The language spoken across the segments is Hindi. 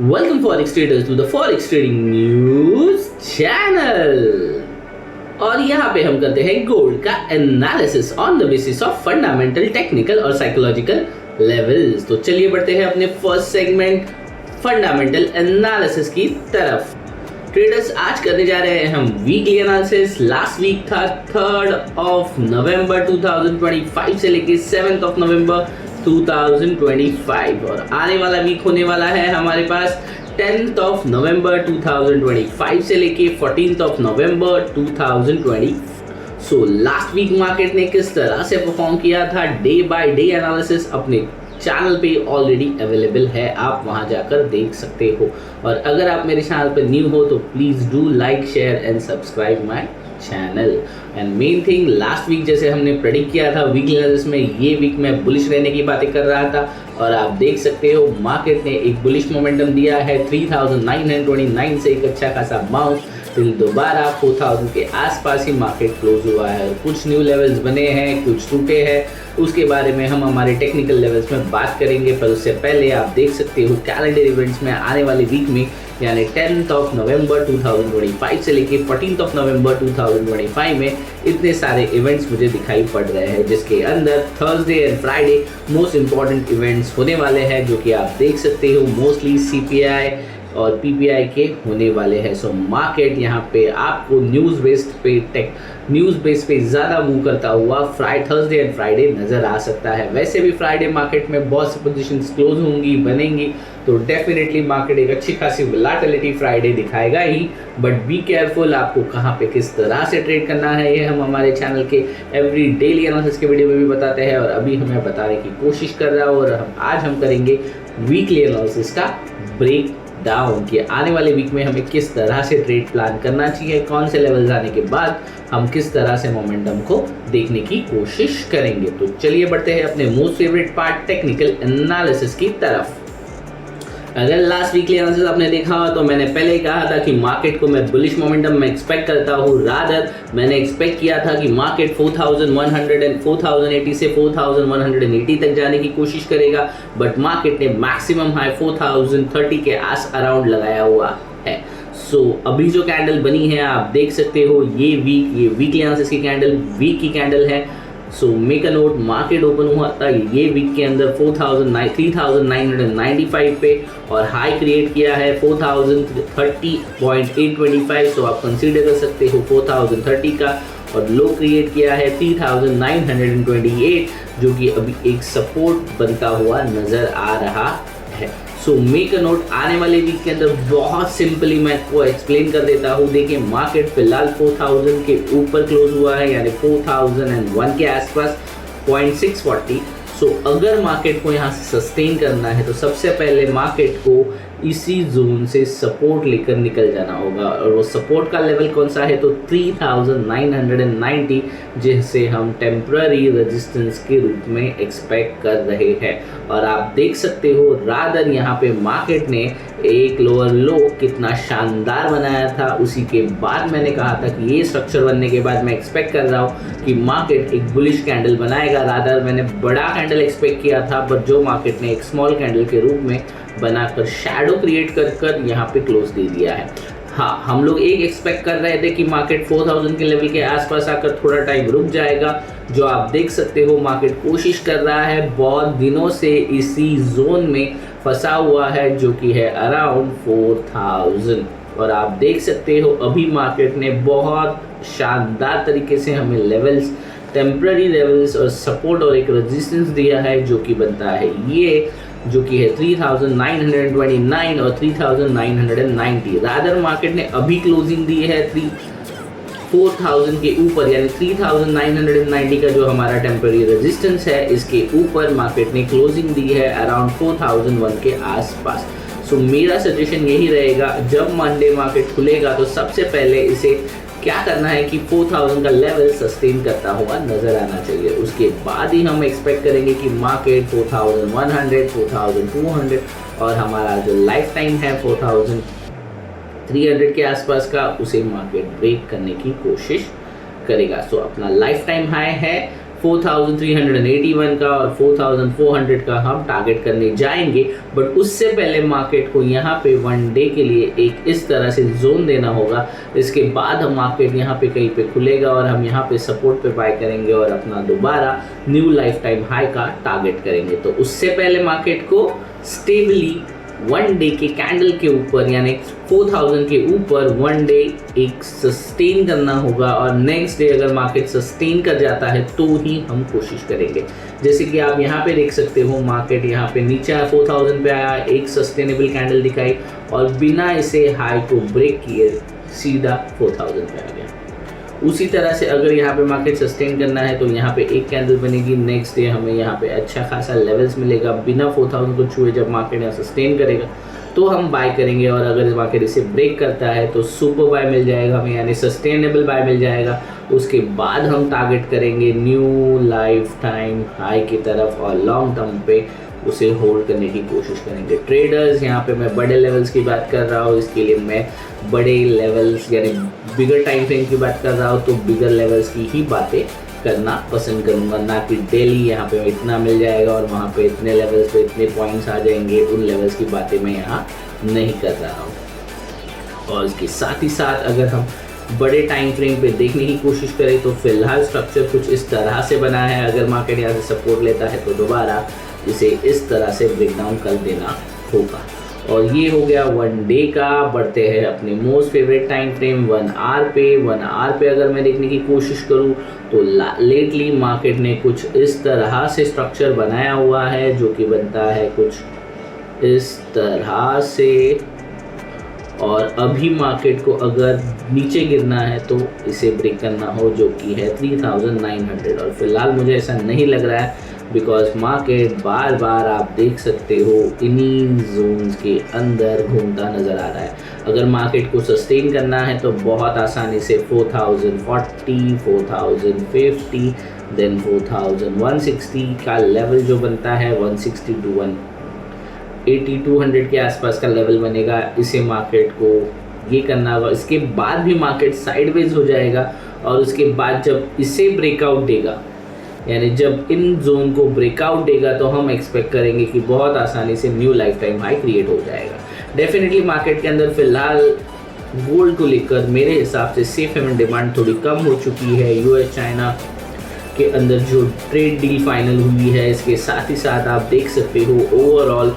Welcome Forex traders to the Forex Trading News channel। और यहाँ पे हम करते हैं गोल्ड का analysis on the basis of fundamental, technical और साइकोलॉजिकल लेवल्स। तो चलिए बढ़ते हैं अपने फर्स्ट सेगमेंट फंडामेंटल एनालिसिस की तरफ। ट्रेडर्स आज करने जा रहे हैं हम वीकली एनालिसिस। लास्ट वीक था 3 नवंबर 2025 से लेके 7 नवंबर 2025 और आने वाला वीक होने वाला है हमारे पास 10 नवंबर 2025 से लेके 14 नवंबर 2020। सो लास्ट वीक मार्केट ने किस तरह से परफॉर्म किया था, डे बाय डे एनालिसिस अपने चैनल पे ऑलरेडी अवेलेबल है, आप वहां जाकर देख सकते हो। और अगर आप मेरे चैनल पर न्यू हो तो please do like, share and subscribe my channel. And main thing, last week जैसे हमने प्रेडिक्ट किया था वीकली एनालिसिस में, ये वीक मैं बुलिश रहने की बातें कर रहा था और आप देख सकते हो मार्केट ने एक बुलिश मोमेंटम दिया है 3929 से एक अच्छा खासा बाउंस फिर दोबारा 4000 के आसपास ही मार्केट क्लोज हुआ है। कुछ न्यू लेवल्स बने हैं, कुछ टूटे हैं, उसके बारे में हम हमारे टेक्निकल लेवल्स में बात करेंगे। पर उससे पहले आप देख सकते हो कैलेंडर इवेंट्स में आने वाले वीक में यानी 10 नवंबर 2025 से लेके 14 नवंबर 2025 में इतने सारे इवेंट्स मुझे दिखाई पड़ रहे हैं, जिसके अंदर Thursday and Friday most important events होने वाले हैं, जो कि आप देख सकते हो मोस्टली सीपीआई और पीपीआई के होने वाले हैं। सो मार्केट यहाँ पे आपको न्यूज़ बेस पे ज़्यादा मूव करता हुआ थर्सडे एंड फ्राइडे नज़र आ सकता है। वैसे भी फ्राइडे मार्केट में बहुत सी पोजीशंस क्लोज होंगी, बनेंगी, तो डेफिनेटली मार्केट एक अच्छी खासी वोलेटिलिटी फ्राइडे दिखाएगा ही। बट बी केयरफुल, आपको कहाँ पे किस तरह से ट्रेड करना है ये हम हमारे चैनल के एवरी डेली एनालिसिस के वीडियो में भी बताते हैं और अभी हमें बताने की कोशिश कर रहा हूँ। और आज हम करेंगे वीकली एनालिसिस का ब्रेक डाउन कि आने वाले वीक में हमें किस तरह से ट्रेड प्लान करना चाहिए, कौन से लेवल्स आने के बाद हम किस तरह से मोमेंटम को देखने की कोशिश करेंगे। तो चलिए बढ़ते हैं अपने most favourite part technical analysis की तरफ। अगर लास्ट वीकली एनालिसिस आपने देखा हो तो मैंने पहले ही कहा था कि मार्केट को मैं बुलिश मोमेंटम में एक्सपेक्ट करता हूँ। रादर मैंने एक्सपेक्ट किया था कि मार्केट 4180 से 4180 तक जाने की कोशिश करेगा, बट मार्केट ने मैक्सिमम हाई 4030 के आस अराउंड लगाया हुआ है। सो अभी जो कैंडल बनी है आप देख सकते हो, ये वीकली एनालिसिस की कैंडल, वीक की कैंडल है। So make a note, market open हुआ था ये वीक के अंदर 3995 पे और हाई क्रिएट किया है 4030.825। सो आप कंसीडर कर सकते हो 4030 का, और लो क्रिएट किया है 3928, जो कि अभी एक सपोर्ट बनता हुआ नजर आ रहा है। सो मेक अ नोट, आने वाले वीक के अंदर बहुत सिंपली मैं आपको एक्सप्लेन कर देता हूँ। देखिए मार्केट फिलहाल 4000 के ऊपर क्लोज हुआ है, यानी 4001 के आसपास 0.640। सो अगर मार्केट को यहाँ से सस्टेन करना है तो सबसे पहले मार्केट को इसी जोन से सपोर्ट लेकर निकल जाना होगा, और वो सपोर्ट का लेवल कौन सा है तो 3990, जिसे हम टेम्पररी रेजिस्टेंस के रूप में एक्सपेक्ट कर रहे हैं। और आप देख सकते हो रादर यहाँ पे मार्केट ने एक लोअर लो कितना शानदार बनाया था। उसी के बाद मैंने कहा था कि ये स्ट्रक्चर बनने के बाद मैं एक्सपेक्ट कर रहा हूँ कि मार्केट एक बुलिश कैंडल बनाएगा। रादर मैंने बड़ा कैंडल एक्सपेक्ट किया था, बट जो मार्केट ने एक स्मॉल कैंडल के रूप में बनाकर शैडो क्रिएट कर यहाँ पे क्लोज दे दिया है। हाँ, हम लोग एक एक्सपेक्ट कर रहे थे कि मार्केट 4000 के लेवल के आसपास आकर थोड़ा टाइम रुक जाएगा, जो आप देख सकते हो मार्केट कोशिश कर रहा है, बहुत दिनों से इसी जोन में फंसा हुआ है, जो कि है अराउंड 4000। और आप देख सकते हो अभी मार्केट ने बहुत शानदार तरीके से हमें लेवल्स, टेम्पररी लेवल्स और सपोर्ट और एक रेजिस्टेंस दिया है, जो कि बनता है ये, जो कि है 3929 और 3990। रादर मार्केट ने अभी क्लोजिंग दी है 4000 के ऊपर, यानी 3990 का जो हमारा टेम्पररी रेजिस्टेंस है, इसके ऊपर मार्केट ने क्लोजिंग दी है अराउंड 4001 के आसपास। सो मेरा सजेशन यही रहेगा, जब मंडे मार्केट खुलेगा तो सबसे पहले इसे क्या करना है कि 4000 का लेवल सस्टेन करता हुआ नजर आना चाहिए। उसके बाद ही हम एक्सपेक्ट करेंगे कि मार्केट 4100, 4200 और हमारा जो लाइफ टाइम है 4300 के आसपास का, उसे मार्केट ब्रेक करने की कोशिश करेगा। सो अपना लाइफ टाइम हाई है 4381 का और 4400 का हम टारगेट करने जाएंगे। बट उससे पहले मार्केट को यहाँ पे वन डे के लिए एक इस तरह से जोन देना होगा। इसके बाद हम मार्केट यहाँ पे कहीं पे खुलेगा और हम यहाँ पे सपोर्ट पे बाय करेंगे और अपना दोबारा न्यू लाइफ टाइम हाई का टारगेट करेंगे। तो उससे पहले मार्केट को स्टेबली वन डे के कैंडल के ऊपर यानी 4000 के ऊपर वन डे एक सस्टेन करना होगा और नेक्स्ट डे अगर मार्केट सस्टेन कर जाता है तो ही हम कोशिश करेंगे। जैसे कि आप यहाँ पे देख सकते हो मार्केट यहाँ पे नीचे 4000 पे आया, एक सस्टेनेबल कैंडल दिखाई और बिना इसे हाई को ब्रेक किए सीधा 4000 पे आ गया। उसी तरह से अगर यहाँ पे मार्केट सस्टेन करना है तो यहाँ पे एक कैंडल बनेगी, नेक्स्ट डे हमें यहाँ पे अच्छा खासा लेवल्स मिलेगा। बिना 4000 को छुए जब मार्केट यहाँ सस्टेन करेगा तो हम बाय करेंगे और अगर मार्केट इसे ब्रेक करता है तो सुपर बाय मिल जाएगा हमें, यानी सस्टेनेबल बाय मिल जाएगा। उसके बाद हम टारगेट करेंगे न्यू लाइफ टाइम हाई की तरफ और लॉन्ग टर्म पे उसे होल्ड करने की कोशिश करेंगे। ट्रेडर्स यहाँ पे मैं बड़े लेवल्स की बात कर रहा हूँ, इसके लिए मैं बड़े लेवल्स यानी बिगर टाइम फ्रेम की बात कर रहा हूँ तो बिगर लेवल्स की ही बातें करना पसंद करूँगा, ना कि डेली यहाँ पे इतना मिल जाएगा और वहाँ पे इतने लेवल्स पे इतने पॉइंट्स आ जाएंगे। उन लेवल्स की बातें मैं यहाँ नहीं कर रहा हूँ। और इसके साथ ही साथ अगर हम बड़े टाइम फ्रेम पे देखने की कोशिश करें तो फिलहाल स्ट्रक्चर कुछ इस तरह से बना है। अगर मार्केट यहाँ से सपोर्ट लेता है तो दोबारा इसे इस तरह से ब्रेक डाउन कर देना होगा। और ये हो गया वन डे का। बढ़ते हैं अपने most favourite time frame 1 hour पे। 1 आवर पे अगर मैं देखने की कोशिश करूँ तो लेटली मार्केट ने कुछ इस तरह से स्ट्रक्चर बनाया हुआ है जो कि बनता है कुछ इस तरह से। और अभी मार्केट को अगर नीचे गिरना है तो इसे ब्रेक करना हो जो कि है 3900 और फिलहाल मुझे ऐसा नहीं लग रहा है बिकॉज मार्केट बार बार आप देख सकते हो इन्हीं जोन्स के अंदर घूमता नज़र आ रहा है। अगर मार्केट को सस्टेन करना है तो बहुत आसानी से 4040, 4050, देन 4160 का लेवल जो बनता है 160 टू 180, 200 के आसपास का लेवल बनेगा। इसे मार्केट को ये करना होगा। इसके बाद भी मार्केट साइडवेज हो जाएगा और उसके बाद जब इसे ब्रेकआउट देगा यानी जब इन जोन को ब्रेकआउट देगा तो हम एक्सपेक्ट करेंगे कि बहुत आसानी से new life time high create हो जाएगा। डेफिनेटली मार्केट के अंदर फिलहाल गोल्ड को लेकर मेरे हिसाब से सेफ हेवन डिमांड थोड़ी कम हो चुकी है। यूएस चाइना के अंदर जो ट्रेड डील फाइनल हुई है, इसके साथ ही साथ आप देख सकते हो ओवरऑल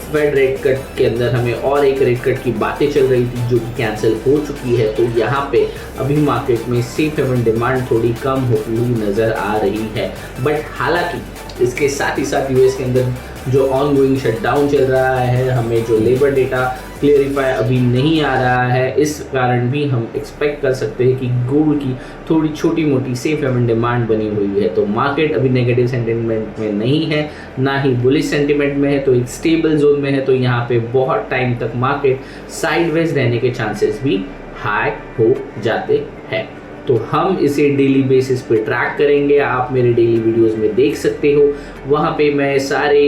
फेड रेट कट के अंदर हमें और एक रेट कट की बातें चल रही थी जो कि कैंसिल हो चुकी है। तो यहाँ पे अभी मार्केट में सेफ हेवन डिमांड थोड़ी कम होती हुई नज़र आ रही है। बट हालांकि इसके साथ ही साथ यूएस के अंदर जो ऑन गोइंग शटडाउन चल रहा है, हमें जो लेबर डेटा क्लियरिफाई अभी नहीं आ रहा है, इस कारण भी हम एक्सपेक्ट कर सकते हैं कि गोल्ड की थोड़ी छोटी मोटी सेफ हेवन डिमांड बनी हुई है। तो मार्केट अभी नेगेटिव सेंटिमेंट में नहीं है, ना ही बुलिश सेंटिमेंट में है, तो एक स्टेबल जोन में है। तो यहाँ पे बहुत टाइम तक मार्केट साइडवेज रहने के चांसेस भी हाई हो जाते हैं। तो हम इसे डेली बेसिस पे ट्रैक करेंगे। आप मेरे डेली वीडियोस में देख सकते हो, वहाँ पे मैं सारे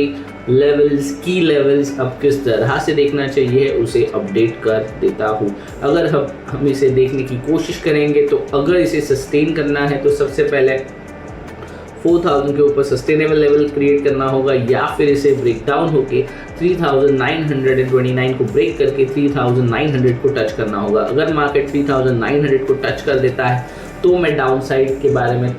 लेवल्स, की लेवल्स अब किस तरह से देखना चाहिए उसे अपडेट कर देता हूँ। अगर हम इसे देखने की कोशिश करेंगे तो अगर इसे सस्टेन करना है तो सबसे पहले 4000 के ऊपर सस्टेनेबल लेवल क्रिएट करना होगा या फिर इसे ब्रेक डाउन होके 3929 को ब्रेक करके 3900 को टच करना होगा। अगर मार्केट 3900 को टच कर देता है तो मैं डाउन साइड के बारे में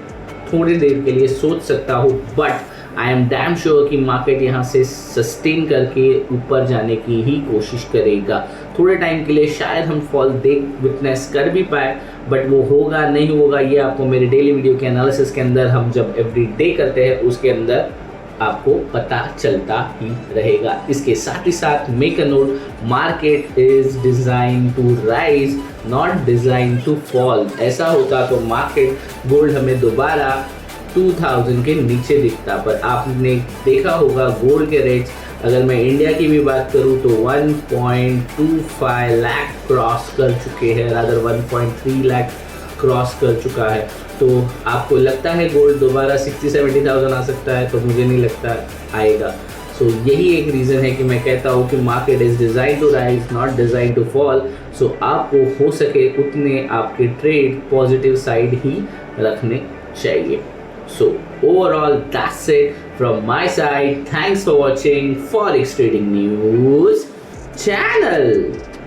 थोड़ी देर के लिए सोच सकता हूँ, but I am damn sure कि मार्केट यहाँ से सस्टेन करके ऊपर जाने की ही कोशिश करेगा। थोड़े टाइम के लिए शायद हम फॉल विटनेस कर भी पाए, बट वो होगा नहीं होगा ये आपको मेरे डेली वीडियो के एनालिसिस के अंदर, हम जब एवरी डे करते हैं उसके अंदर आपको पता चलता ही रहेगा। इसके साथ ही साथ make a note, market is design to rise not design to fall. ऐसा होता तो मार्केट गोल्ड हमें दोबारा 2000 के नीचे दिखता, पर आपने देखा होगा गोल्ड के रेट्स, अगर मैं इंडिया की भी बात करूं तो 1.25 लाख क्रॉस कर चुके हैं, रादर 1.3 लाख क्रॉस कर चुका है। तो आपको लगता है गोल्ड दोबारा 60-70,000 आ सकता है? तो मुझे नहीं लगता आएगा। सो यही एक रीज़न है कि मैं कहता हूँ कि market is design to rise not design to fall. So आपको हो सके उतने आपके ट्रेड पॉजिटिव साइड ही रखने चाहिए। So overall, that's it from my side. Thanks for watching Forex Trading News channel.